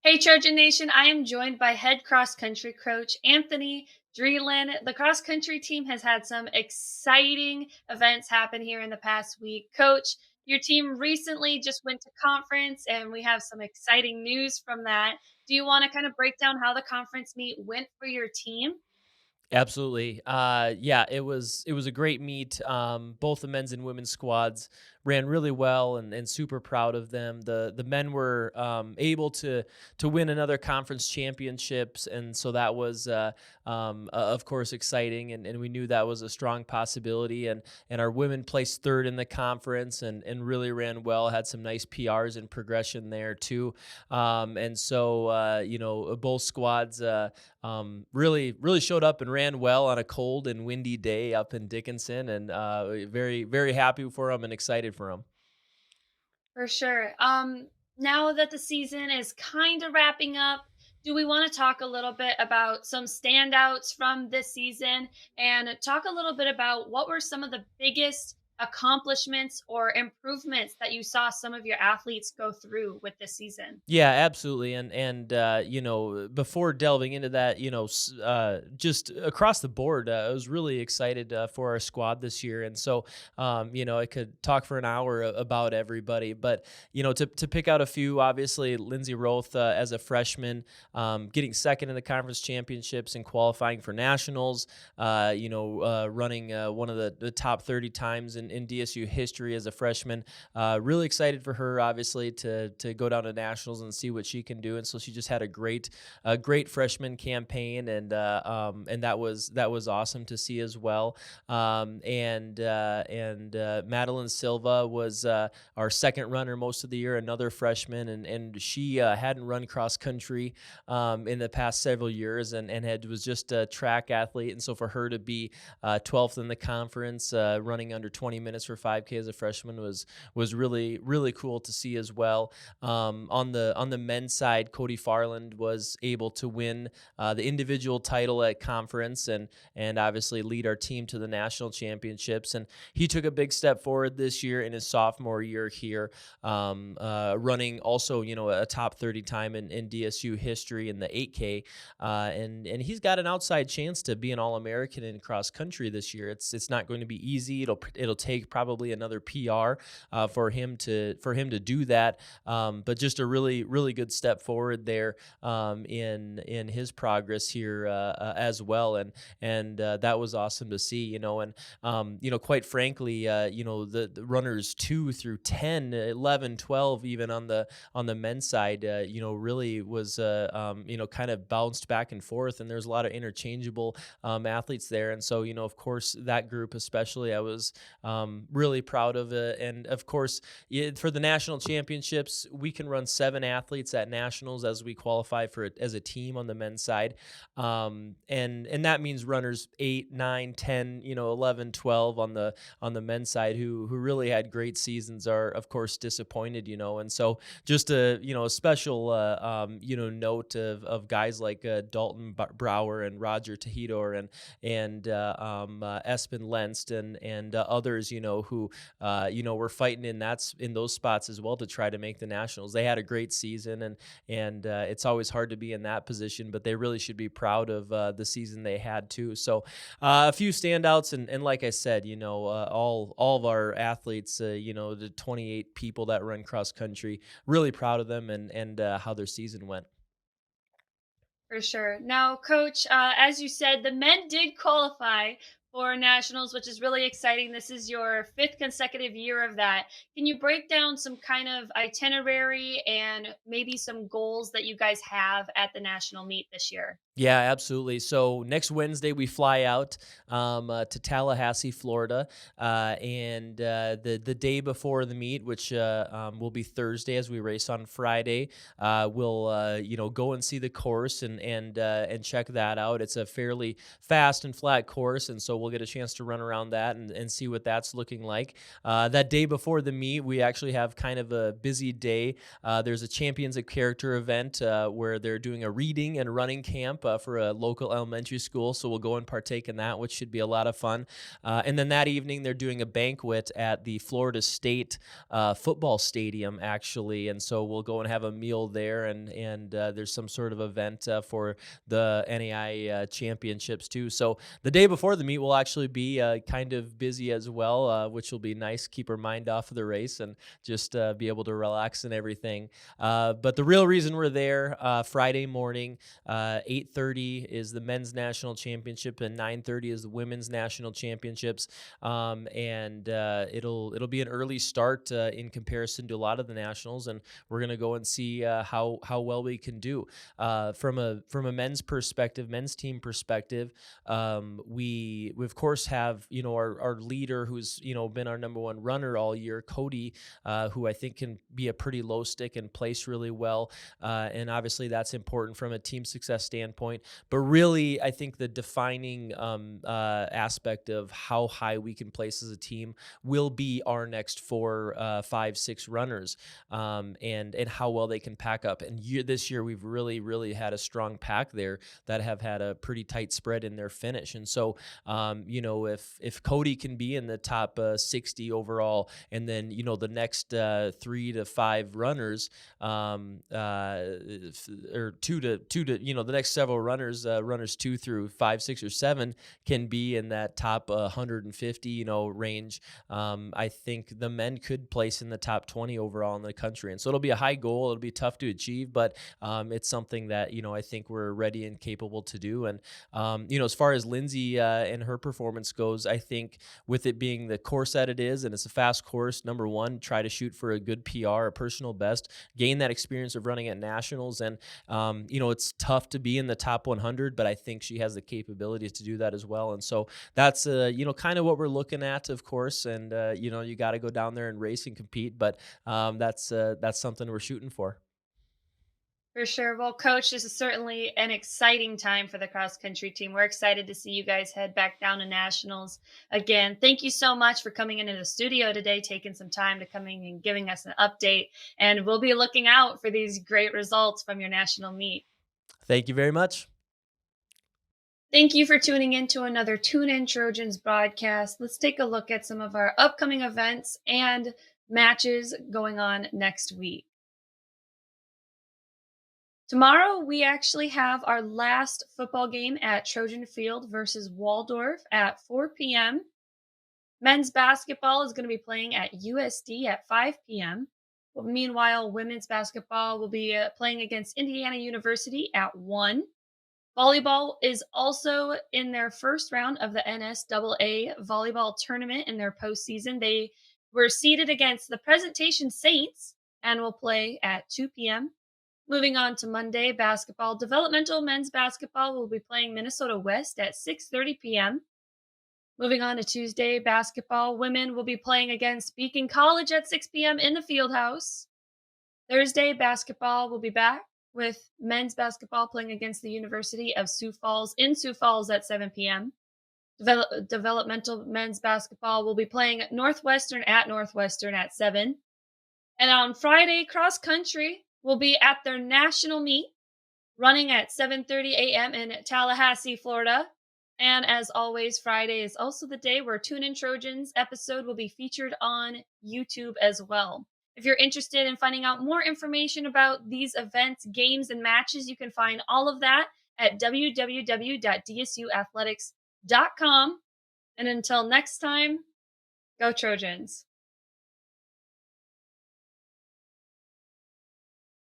Hey, Trojan Nation, I am joined by head cross country coach Anthony Drealan. The cross country team has had some exciting events happen here in the past week. Coach, your team recently just went to conference, and we have some exciting news from that. Do you want to kind of break down how the conference meet went for your team? Absolutely. Yeah, it was a great meet. Both the men's and women's squads ran really well, and super proud of them. The men were able to win another conference championships, and so that was of course exciting, and we knew that was a strong possibility. And our women placed third in the conference, and really ran well. Had some nice PRs and progression there too. And so both squads. Really showed up and ran well on a cold and windy day up in Dickinson, and very happy for them and excited for them. For sure. Now that the season is kind of wrapping up, do we want to talk a little bit about some standouts from this season and talk a little bit about what were some of the biggest accomplishments or improvements that you saw some of your athletes go through with this season? Yeah, absolutely. And before delving into that, just across the board, I was really excited for our squad this year. And so, I could talk for an hour about everybody, but to pick out a few, obviously Lindsay Roth as a freshman, getting second in the conference championships and qualifying for nationals. Running one of the top 30 times in DSU history as a freshman. Really excited for her, obviously, to go down to nationals and see what she can do. And so she just had a great freshman campaign, and that was awesome to see as well. And Madeline Silva was our second runner most of the year, another freshman, and she hadn't run cross country in the past several years, and was just a track athlete. And so for her to be 12th in the conference, running under 20 minutes for 5K as a freshman was really cool to see as well. On the men's side, Cody Farland was able to win the individual title at conference, and obviously lead our team to the national championships. And he took a big step forward this year in his sophomore year here, running also a top 30 time in DSU history in the 8K, and he's got an outside chance to be an All-American in cross country this year. It's not going to be easy. It'll take probably another PR for him to do that. But just a really good step forward there in his progress here as well, and that was awesome to see. And quite frankly, the runners 2 through 10, 11, 12, even on the men's side, really was kind of bounced back and forth, and there's a lot of interchangeable athletes there. And so of course that group especially, I was really proud of it. And of course, for the national championships, we can run 7 athletes at nationals as we qualify for it as a team on the men's side. And that means runners 8, 9, 10, 11, 12 on the men's side who really had great seasons are of course disappointed. And so just a special note of guys like Dalton Brower and Roger Tejidor and Espen Lenst and others who were fighting in those spots as well to try to make the nationals. They had a great season, and it's always hard to be in that position, but they really should be proud of the season they had too. So a few standouts, and like I said, all of our athletes, the 28 people that run cross country, really proud of them and how their season went. For sure. Now, coach, as you said, the men did qualify for nationals, which is really exciting. This is your fifth consecutive year of that. Can you break down some kind of itinerary and maybe some goals that you guys have at the national meet this year? Yeah, absolutely. So next Wednesday we fly out to Tallahassee, Florida, and the day before the meet, which will be Thursday, as we race on Friday, we'll go and see the course and check that out. It's a fairly fast and flat course, and so we'll get a chance to run around that and see what that's looking like. That day before the meet, we actually have kind of a busy day. There's a Champions of Character event where they're doing a reading and running camp camp for a local elementary school. So we'll go and partake in that, which should be a lot of fun. And then that evening, they're doing a banquet at the Florida State football stadium, actually. And so we'll go and have a meal there. And there's some sort of event for the NAI championships, too. So the day before the meet will actually be kind of busy as well, which will be nice. Keep our mind off of the race and just be able to relax and everything. But the real reason we're there, Friday morning, 8:30 is the men's national championship and 9:30 is the women's national championships. And it'll be an early start in comparison to a lot of the nationals, and we're gonna go and see how well we can do. From a men's team perspective, we of course have our leader who's been our number one runner all year, Cody, who I think can be a pretty low stick and place really well. And obviously that's important from a team success standpoint. But really, I think the defining aspect of how high we can place as a team will be our next 4, 5, 6 runners, and how well they can pack up. And this year, we've really had a strong pack there that have had a pretty tight spread in their finish. And so, if Cody can be in the top 60 overall, and then the next 3 to 5 runners, or the next several runners, runners 2 through 5, 6, or 7 can be in that top 150 range. I think the men could place in the top 20 overall in the country, and so it'll be a high goal. It'll be tough to achieve, but it's something that I think we're ready and capable to do. And as far as Lindsay and her performance goes, I think with it being the course that it is, and it's a fast course, number one, try to shoot for a good PR, a personal best, gain that experience of running at nationals. And it's tough to be in the top 100, but I think she has the capabilities to do that as well. And so that's kind of what we're looking at, of course. And you got to go down there and race and compete, but that's something we're shooting for. For sure. Well, coach, this is certainly an exciting time for the cross country team. We're excited to see you guys head back down to nationals again. Thank you so much for coming into the studio today, taking some time to coming and giving us an update. And we'll be looking out for these great results from your national meet. Thank you very much. Thank you for tuning in to another Tune In Trojans broadcast. Let's take a look at some of our upcoming events and matches going on next week. Tomorrow, we actually have our last football game at Trojan Field versus Waldorf at 4 p.m. Men's basketball is going to be playing at USD at 5 p.m. Well, meanwhile, women's basketball will be playing against Indiana University at 1. Volleyball is also in their first round of the NSAA volleyball tournament in their postseason. They were seeded against the Presentation Saints and will play at 2 p.m. Moving on to Monday, basketball. Developmental men's basketball will be playing Minnesota West at 6:30 p.m. Moving on to Tuesday, basketball. Women will be playing against Beacon College at 6 p.m. in the Fieldhouse. Thursday, basketball will be back with men's basketball playing against the University of Sioux Falls in Sioux Falls at 7 p.m. Developmental men's basketball will be playing Northwestern at 7. And on Friday, cross country will be at their national meet running at 7:30 a.m. in Tallahassee, Florida. And as always, Friday is also the day where Tune In Trojans episode will be featured on YouTube as well. If you're interested in finding out more information about these events, games, and matches, you can find all of that at www.dsuathletics.com. And until next time, go Trojans.